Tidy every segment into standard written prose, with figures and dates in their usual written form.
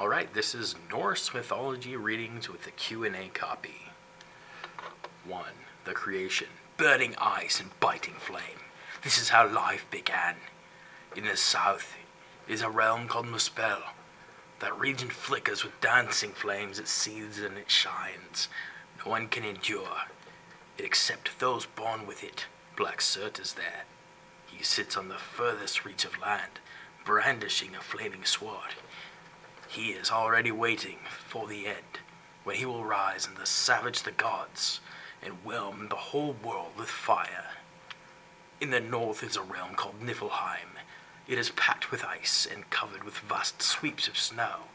Alright, this is Norse Mythology readings with the Q&A copy. 1. The creation. Burning ice and biting flame. This is how life began. In the south is a realm called Muspel. That region flickers with dancing flames, it seethes and it shines. No one can endure it except those born with it. Black Surt is there. He sits on the furthest reach of land, brandishing a flaming sword. He is already waiting for the end, when he will rise and savage the gods, and whelm the whole world with fire. In the north is a realm called Niflheim. It is packed with ice and covered with vast sweeps of snow.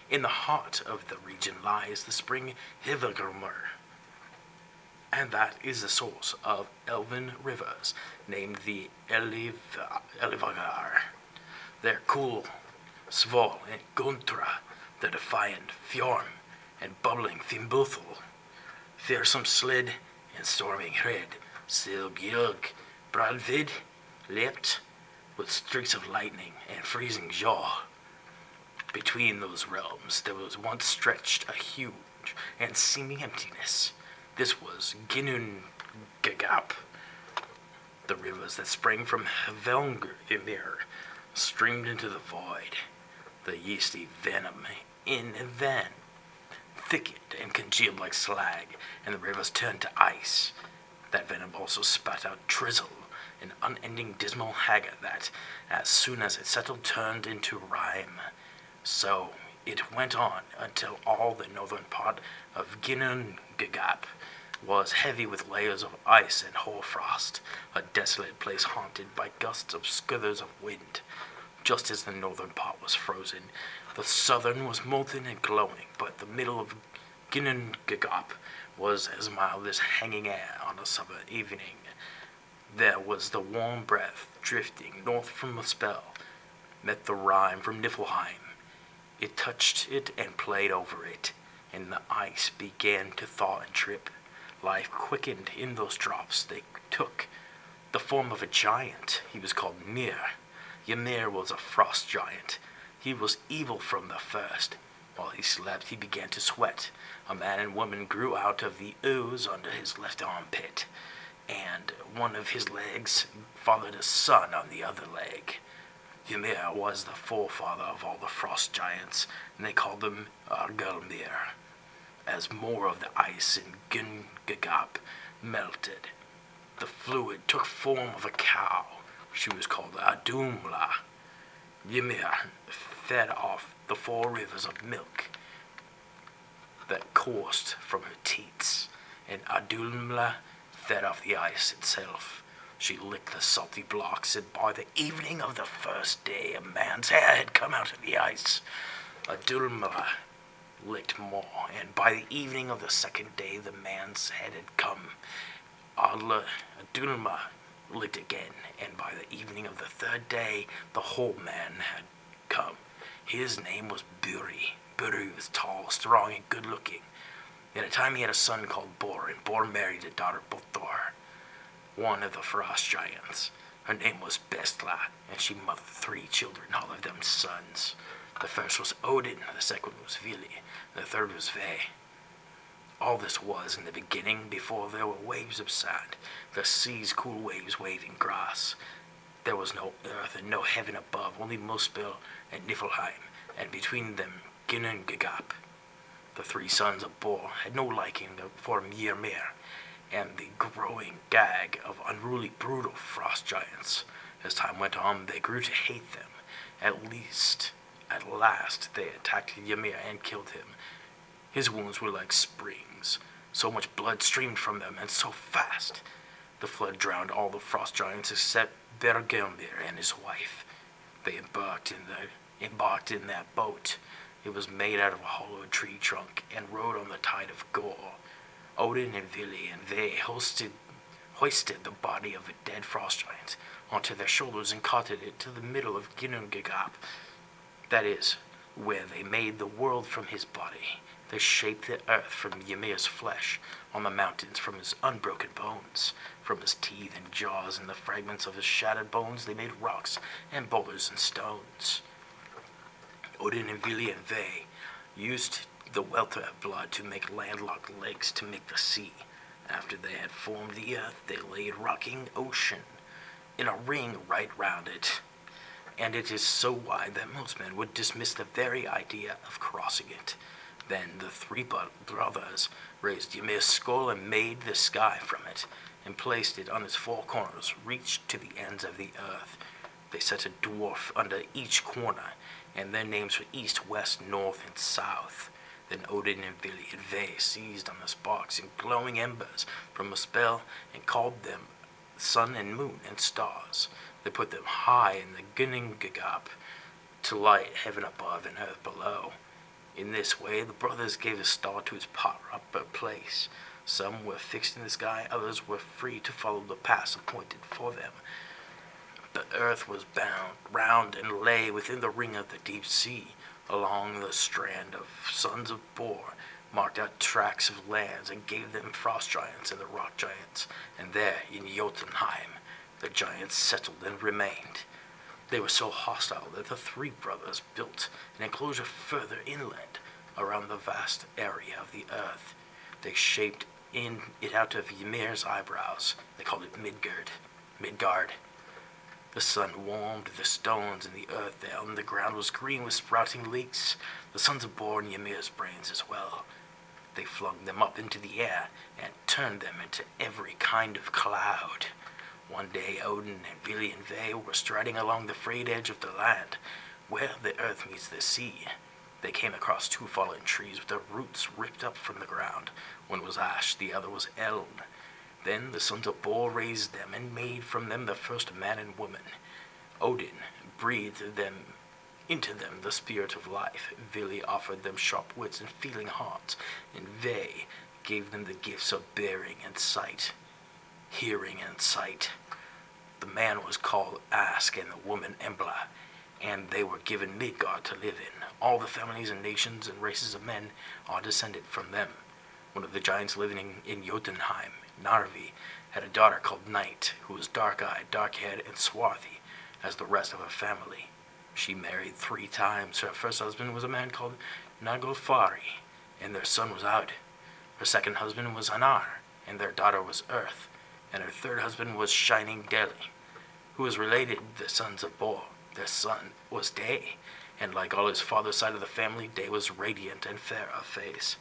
In the heart of the region lies the spring Hivelgrimur, and that is the source of elven rivers named the Elivagar. They're cool, Sval and Guntra, the defiant Fjorm and bubbling Fimbulthul, fearsome Slid and storming Hred, Silgilg, Bradvid, Lept, with streaks of lightning and freezing jaw. Between those realms there was once stretched a huge and seeming emptiness. This was Ginnungagap. The rivers that sprang from Helmgrimr streamed into the void. The yeasty venom in Van thickened and congealed like slag, and the rivers turned to ice. That venom also spat out drizzle, an unending dismal haggot that, as soon as it settled, turned into rime. So it went on until all the northern part of Ginnungagap was heavy with layers of ice and hoarfrost, a desolate place haunted by gusts of skithers of wind. Just as the northern part was frozen, the southern was molten and glowing, but the middle of Ginnungagap was as mild as hanging air on a summer evening. There was the warm breath drifting north from Muspel, met the rime from Niflheim. It touched it and played over it, and the ice began to thaw and drip. Life quickened in those drops. They took the form of a giant. He was called Myr. Ymir was a frost giant. He was evil from the first. While he slept, he began to sweat. A man and woman grew out of the ooze under his left armpit, and one of his legs fathered a son on the other leg. Ymir was the forefather of all the frost giants, and they called them Argelmir. As more of the ice in Ginnungagap melted, the fluid took form of a cow. She was called Adumla. Ymir fed off the 4 rivers of milk that coursed from her teats, and Adumla fed off the ice itself. She licked the salty blocks, and by the evening of the first day, a man's hair had come out of the ice. Adumla licked more, and by the evening of the second day, the man's head had come. Adumla licked again, and by the evening of the third day, the whole man had come. His name was Buri. Buri was tall, strong, and good-looking. At a time he had a son called Bor, and Bor married a daughter Bothor, one of the frost giants. Her name was Bestla, and she mothered 3 children, all of them sons. The first was Odin, the second was Vili, and the third was Ve. All this was in the beginning, before there were waves of sand, the sea's cool waves waving grass. There was no earth and no heaven above, only Muspel and Niflheim, and between them Ginnungagap. The 3 sons of Bor had no liking for Ymir and the growing gag of unruly, brutal frost giants. As time went on, they grew to hate them. At last, they attacked Ymir and killed him. His wounds were like springs. So much blood streamed from them, and so fast. The flood drowned all the frost giants except Bergelmir and his wife. They embarked in that boat. It was made out of a hollow tree trunk and rode on the tide of Gore. Odin and Vili and Ve hoisted the body of a dead frost giant onto their shoulders and carted it to the middle of Ginnungagap. That is, where they made the world from his body. They shaped the earth from Ymir's flesh, on the mountains from his unbroken bones. From his teeth and jaws and the fragments of his shattered bones they made rocks and boulders and stones. Odin and Vili and Ve used the welter of blood to make landlocked lakes to make the sea. After they had formed the earth, they laid rocking ocean in a ring right round it, and it is so wide that most men would dismiss the very idea of crossing it. Then the three brothers raised Ymir's skull and made the sky from it, and placed it on its four corners, reached to the ends of the earth. They set a dwarf under each corner, and their names were East, West, North, and South. Then Odin and Vili and Ve seized on the sparks and glowing embers from a spell and called them sun and moon and stars. They put them high in the Ginnungagap to light heaven above and earth below. In this way, the brothers gave a star to its proper place. Some were fixed in the sky, others were free to follow the paths appointed for them. The earth was bound round and lay within the ring of the deep sea. Along the strand of sons of Bor marked out tracts of lands and gave them frost giants and the rock giants. And there, in Jotunheim, the giants settled and remained. They were so hostile that the three brothers built an enclosure further inland around the vast area of the earth. They shaped it out of Ymir's eyebrows. They called it Midgard. The sun warmed the stones and the earth there, and the ground was green with sprouting leeks. The sons of Bor and Ymir's brains as well. They flung them up into the air and turned them into every kind of cloud. One day Odin and Vili and Ve were striding along the frayed edge of the land, where the earth meets the sea. They came across two fallen trees with their roots ripped up from the ground. One was ash, the other was elm. Then the sons of Bor raised them and made from them the first man and woman. Odin breathed into them the spirit of life. Vili offered them sharp wits and feeling hearts, and Ve gave them the gifts of hearing and sight. The man was called Ask and the woman Embla, and they were given Midgard to live in. All the families and nations and races of men are descended from them. One of the giants living in Jotunheim, Narvi, had a daughter called Night, who was dark-eyed, dark-haired, and swarthy, as the rest of her family. She married 3 times. Her first husband was a man called Naglfari, and their son was Aud. Her second husband was Anar, and their daughter was Earth, and her third husband was Shining Deli, who was related to the sons of Bor. Their son was Day, and like all his father's side of the family, Day was radiant and fair of face.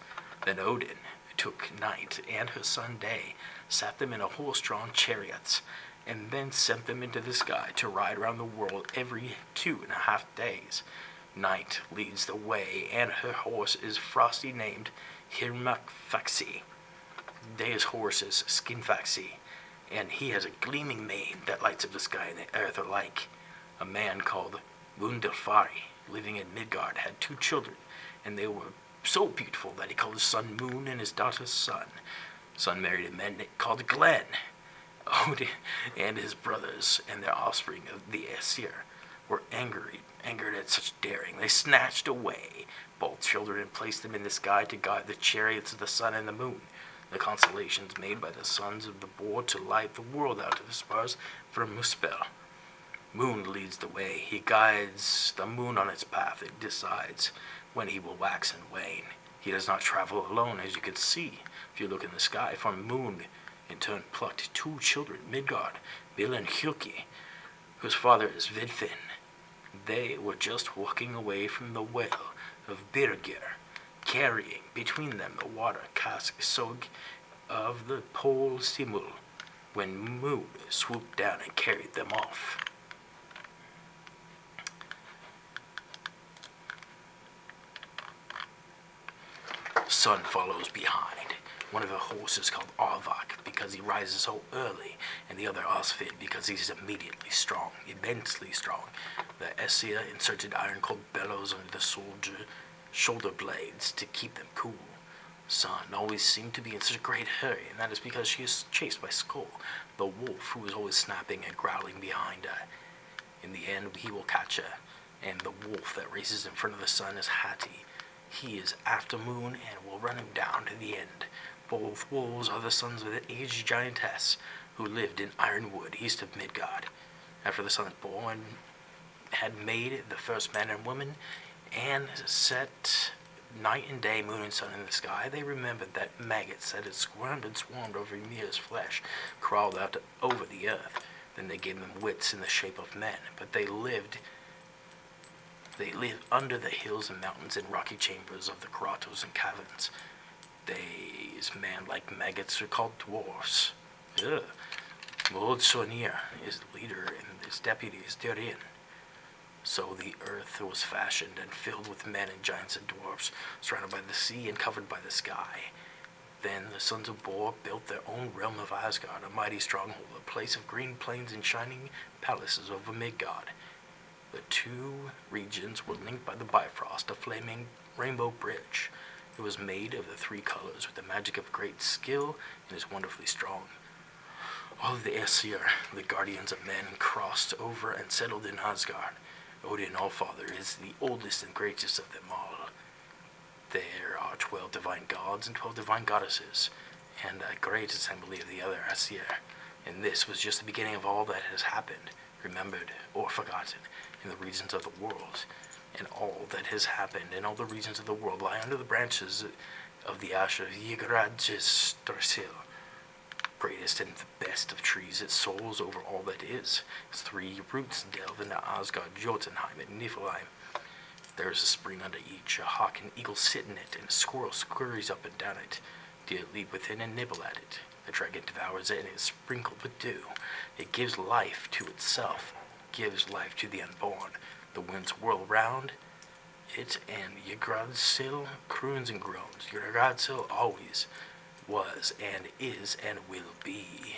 Then Odin took Night and her son Day, sat them in a horse-drawn chariots, and then sent them into the sky to ride around the world every 2.5 days. Night leads the way, and her horse is Frosty named Hirmakfaxi. Day's horse is Skinfaxi, and he has a gleaming mane that lights up the sky and the earth alike. A man called Wundelfari, living in Midgard, had 2 children, and they were so beautiful that he called his son Moon and his daughter Sun. Sun married a man called Glenn. Odin and his brothers and their offspring of the Aesir were angered at such daring. They snatched away both children and placed them in the sky to guide the chariots of the sun and the moon, the constellations made by the sons of the Bor to light the world out of the stars for Muspel. Moon leads the way. He guides the moon on its path. It decides when he will wax and wane. He does not travel alone, as you can see if you look in the sky, for Moon in turn plucked 2 children, Midgard, Bil and Hjuki, whose father is Vidfinn. They were just walking away from the well of Birgir, carrying between them the water cask Sog of the pole Simul, when Moon swooped down and carried them off. Sun follows behind. One of the horses called Arvak because he rises so early, and the other Osfid because he's immediately strong, immensely strong. The Aesir inserted iron-cold bellows under the shoulder blades to keep them cool. Sun always seemed to be in such a great hurry, and that is because she is chased by Skull, the wolf who is always snapping and growling behind her. In the end, he will catch her, and the wolf that races in front of the sun is Hati. He is after Moon and will run him down to the end. Both wolves are the sons of the aged giantess who lived in Ironwood, east of Midgard. After the sons Bor had made the first man and woman, and set night and day, moon and sun in the sky, they remembered that maggots that had squirmed and swarmed over Ymir's flesh crawled out over the earth. Then they gave them wits in the shape of men, but they lived under the hills and mountains in rocky chambers of the grottos and caverns. These man-like maggots are called dwarfs. Lord Sornir is the leader and his deputies therein. So the earth was fashioned and filled with men and giants and dwarfs, surrounded by the sea and covered by the sky. Then the sons of Bor built their own realm of Asgard, a mighty stronghold, a place of green plains and shining palaces over Midgard. The two regions were linked by the Bifrost, a flaming rainbow bridge. It was made of the three colors with the magic of great skill and is wonderfully strong. All of the Aesir, the guardians of men, crossed over and settled in Asgard. Odin Allfather is the oldest and greatest of them all. There are 12 divine gods and 12 divine goddesses, and a great assembly of the other Aesir. And this was just the beginning of all that has happened, remembered or forgotten, in the regions of the world. And all that has happened in all the regions of the world lie under the branches of the ash of Yggdrasil, greatest and the best of trees. It soars over all that is. Its three roots delve into Asgard, Jotunheim, and Niflheim. There is a spring under each. A hawk and eagle sit in it, and a squirrel scurries up and down it. Deer leap within and nibble at it. The dragon devours it and is sprinkled with dew. It gives life to itself, gives life to the unborn. The winds whirl round it, and Yggdrasil croons and groans. Yggdrasil always was and is and will be.